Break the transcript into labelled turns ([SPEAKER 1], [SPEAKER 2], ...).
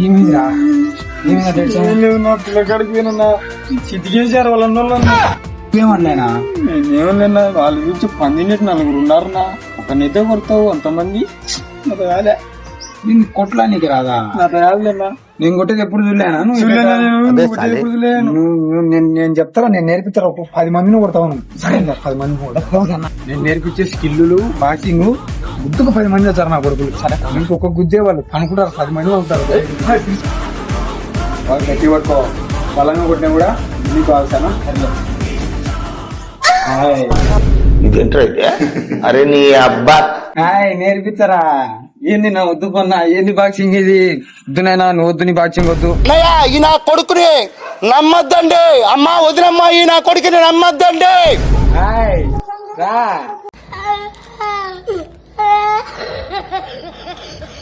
[SPEAKER 1] ఏమిరా
[SPEAKER 2] నా పిల్లకాడికి పోయినా చితికేసారు వాళ్ళ
[SPEAKER 1] ఏమన్నాయినా
[SPEAKER 2] నేనేమన్నా వాళ్ళ గురించి పందినట్టు నలుగురు ఉన్నారునా ఒకనైతే కొడతావు అంతమంది రాలే
[SPEAKER 1] నేను కొట్లా నీకు రాదా
[SPEAKER 2] రాలేనా
[SPEAKER 1] నేను కొట్టేది ఎప్పుడు చూడలేనా నేను చెప్తారా నేను నేర్పిస్తారా ఒక 10 మందిని కొడతాను సరే 10 మంది కొడతావు నేను నేర్పించే స్కిల్లు బాక్సింగ్ గుద్దుకు 10 మంది వచ్చారు నా కొడుకులు సరే ఇంకొక గుద్దే వాళ్ళు అనుకుంటారు 10 మంది అవుతారు వాళ్ళు గట్టి పట్టుకో బలంగా కొట్టినా కూడా నీకు అవసరం
[SPEAKER 3] ఇదేంట్రా అయితే అరే నీ అబ్బా
[SPEAKER 1] నేర్పిస్తారా ఏంది నా వద్దు కొన్నా ఏంది బాక్సింగ్ ఇది వద్దునైనా నువ్వు వద్దు నీ బాక్సింగ్ వద్దు
[SPEAKER 3] ఈ నా కొడుకుని నమ్మద్దండి అమ్మా వదినమ్మా ఈ నా కొడుకుని నమ్మద్దండి
[SPEAKER 1] రా